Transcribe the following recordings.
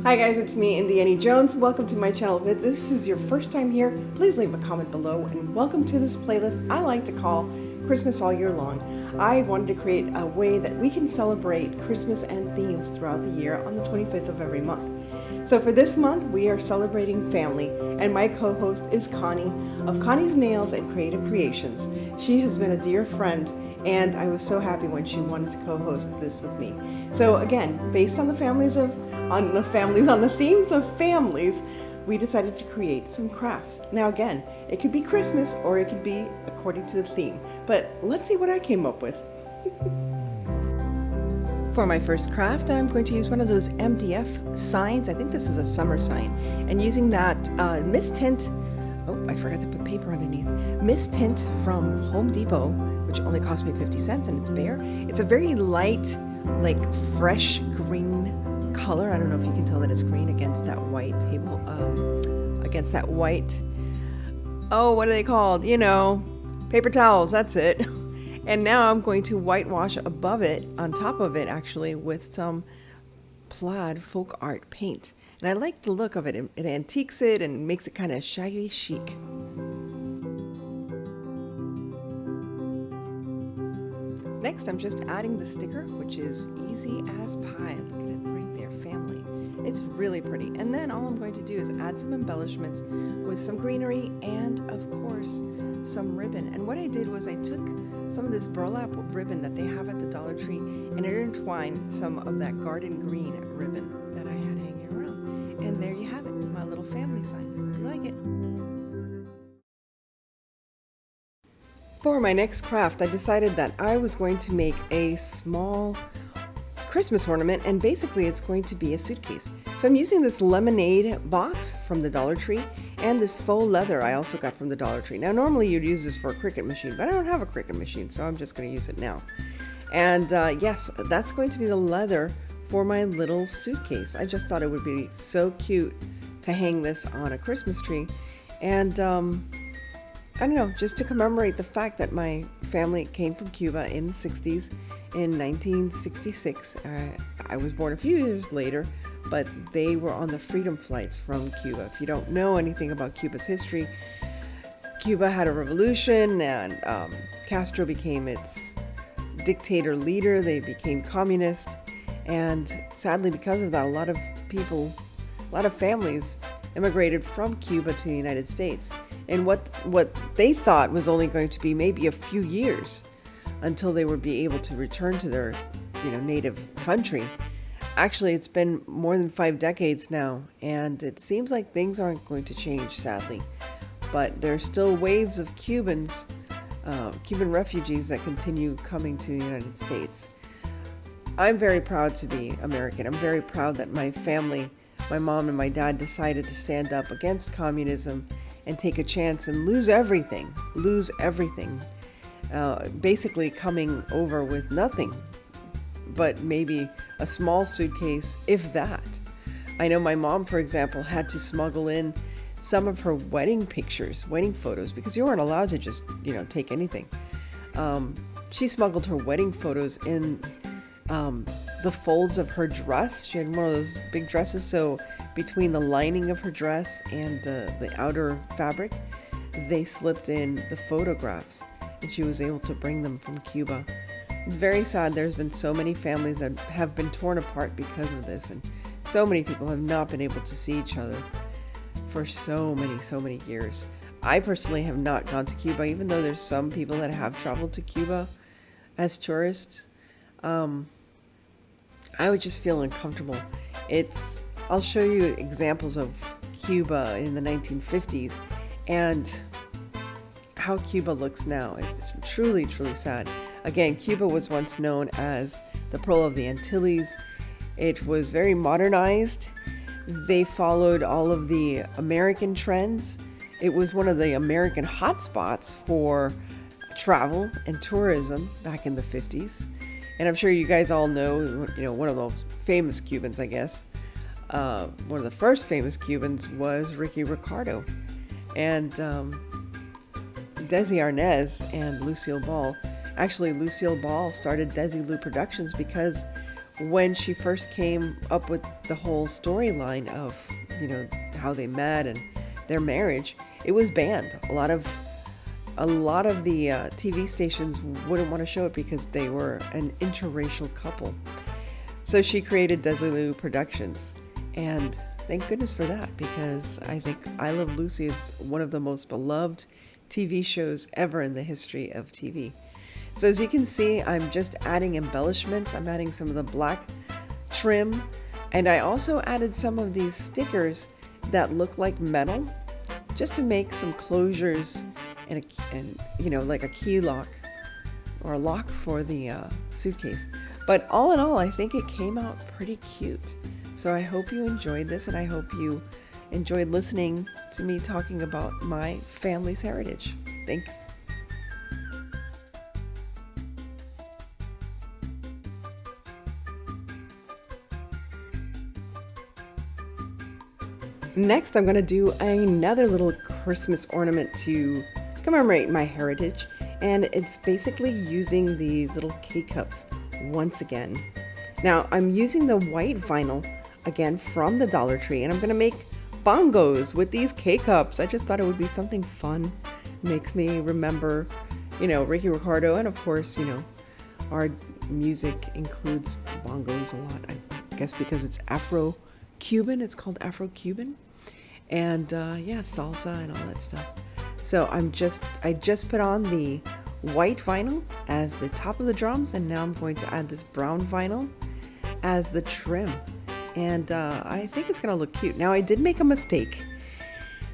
Hi guys, it's me, Indiana Jones. Welcome to my channel. If this is your first time here, please leave a comment below and welcome to this playlist I like to call Christmas All Year Long. I wanted to create a way that we can celebrate Christmas and themes throughout the year on the 25th of every month. So for this month, we are celebrating family, and my co-host is Connie of Connie's Nails and Creative Creations. She has been a dear friend, and I was so happy when she wanted to co-host this with me. So again, based on the themes of families, we decided to create some crafts. Now again, it could be Christmas or it could be according to the theme, but let's see what I came up with. For my first craft, I'm going to use one of those MDF signs. I think this is a summer sign, and using that mist tint, oh, I forgot to put paper underneath, mist tint from Home Depot, which only cost me 50 cents, and it's bare. It's a very light, like fresh green color. I don't know if you can tell that it's green against that white table, against that white, oh, what are they called? You know, paper towels, that's it. And now I'm going to whitewash above it, on top of it actually, with some Plaid folk art paint. And I like the look of it. It antiques it and makes it kind of shaggy chic. Next, I'm just adding the sticker, which is easy as pie. Look at it right there, family. It's really pretty. And then all I'm going to do is add some embellishments with some greenery and, of course, some ribbon. And what I did was I took some of this burlap ribbon that they have at the Dollar Tree and intertwined some of that garden green ribbon that I had hanging around. And there you have it, my little family sign. Hope you like it. For my next craft, I decided that I was going to make a small Christmas ornament, and basically it's going to be a suitcase. So I'm using this lemonade box from the Dollar Tree and this faux leather I also got from the Dollar Tree. Now normally you'd use this for a Cricut machine, but I don't have a Cricut machine, so I'm just going to use it now. And yes, that's going to be the leather for my little suitcase. I just thought it would be so cute to hang this on a Christmas tree. And I don't know, just to commemorate the fact that my family came from Cuba in the 60s, in 1966. I was born a few years later, but they were on the freedom flights from Cuba. If you don't know anything about Cuba's history, Cuba had a revolution, and Castro became its dictator leader. They became communist, and sadly because of that, a lot of families immigrated from Cuba to the United States. And what they thought was only going to be maybe a few years until they would be able to return to their, native country. Actually, it's been more than 5 decades now, and it seems like things aren't going to change, sadly. But there are still waves of Cuban refugees that continue coming to the United States. I'm very proud to be American. I'm very proud that my family, my mom and my dad, decided to stand up against communism and take a chance and lose everything, basically coming over with nothing but maybe a small suitcase, if that. I know my mom, for example, had to smuggle in some of her wedding pictures, wedding photos, because you weren't allowed to just, take anything. She smuggled her wedding photos in the folds of her dress. She had one of those big dresses, so between the lining of her dress and the outer fabric, they slipped in the photographs, and she was able to bring them from Cuba. It's very sad. There's been so many families that have been torn apart because of this, and so many people have not been able to see each other for so many years. I personally have not gone to Cuba, even though there's some people that have traveled to Cuba as tourists. I would just feel uncomfortable. I'll show you examples of Cuba in the 1950s and how Cuba looks now. It's truly, truly sad. Again, Cuba was once known as the Pearl of the Antilles. It was very modernized. They followed all of the American trends. It was one of the American hotspots for travel and tourism back in the 50s. And I'm sure you guys all know, one of those famous Cubans, I guess. One of the first famous Cubans was Ricky Ricardo. And Desi Arnaz and Lucille Ball. Actually, Lucille Ball started Desi Lou Productions because when she first came up with the whole storyline of, you know, how they met and their marriage, it was banned. A lot of the TV stations wouldn't want to show it because they were an interracial couple. So she created Dazzled Productions, and thank goodness for that, because I think I Love Lucy is one of the most beloved TV shows ever in the history of TV. So as you can see, I'm just adding embellishments. I'm adding some of the black trim, and I also added some of these stickers that look like metal, just to make some closures and you know, like a key lock or a lock for the suitcase. But all in all, I think it came out pretty cute. So I hope you enjoyed this, and I hope you enjoyed listening to me talking about my family's heritage. Thanks. Next, I'm going to do another little Christmas ornament to commemorate my heritage, and it's basically using these little K-cups once again. Now, I'm using the white vinyl again from the Dollar Tree, and I'm going to make bongos with these K-cups. I just thought it would be something fun. It makes me remember, you know, Ricky Ricardo, and of course, you know, our music includes bongos a lot. I guess because it's Afro-Cuban, it's called Afro-Cuban, and yeah, salsa and all that stuff. So I just put on the white vinyl as the top of the drums, and now I'm going to add this brown vinyl as the trim, and I think it's gonna look cute. Now, I did make a mistake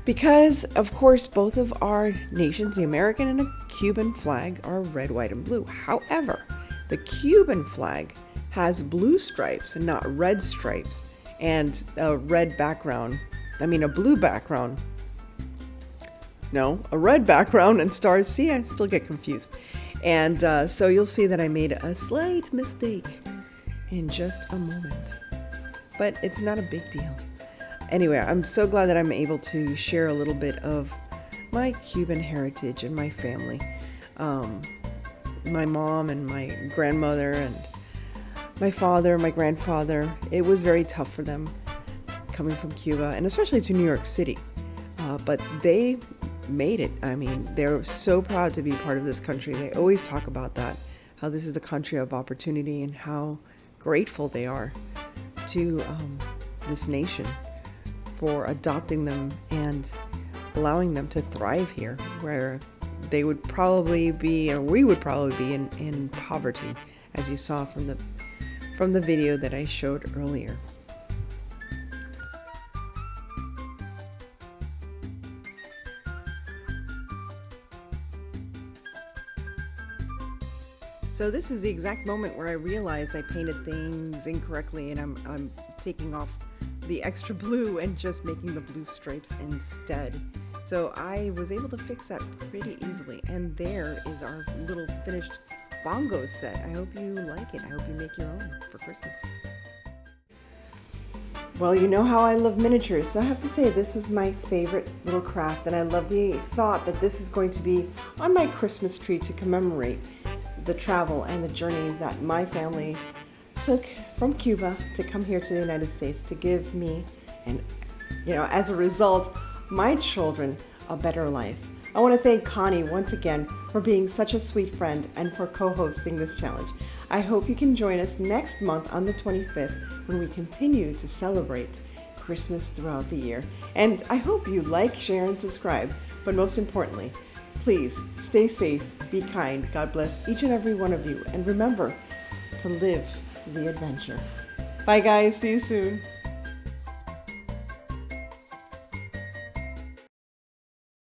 because of course both of our nations, the American and the Cuban flag, are red, white, and blue. However, the Cuban flag has blue stripes and not red stripes, and a red background, I mean a blue background. No, a red background and stars. See, I still get confused. And so you'll see that I made a slight mistake in just a moment. But it's not a big deal. Anyway, I'm so glad that I'm able to share a little bit of my Cuban heritage and my family. My mom and my grandmother and my father, my grandfather, it was very tough for them coming from Cuba, and especially to New York City. But they made it. I mean, they're so proud to be part of this country. They always talk about that, how this is a country of opportunity, and how grateful they are to this nation for adopting them and allowing them to thrive here, where they would probably be, or we would probably be in poverty, as you saw from the video that I showed earlier. So this is the exact moment where I realized I painted things incorrectly, and I'm taking off the extra blue and just making the blue stripes instead. So I was able to fix that pretty easily, and there is our little finished bongo set. I hope you like it. I hope you make your own for Christmas. Well, you know how I love miniatures, so I have to say this was my favorite little craft, and I love the thought that this is going to be on my Christmas tree to commemorate the travel and the journey that my family took from Cuba to come here to the United States to give me, and you know, as a result, my children a better life. I want to thank Connie once again for being such a sweet friend and for co-hosting this challenge. I hope you can join us next month on the 25th when we continue to celebrate Christmas throughout the year. And I hope you like, share, and subscribe. But most importantly, please stay safe, be kind. God bless each and every one of you. And remember to live the adventure. Bye guys, see you soon.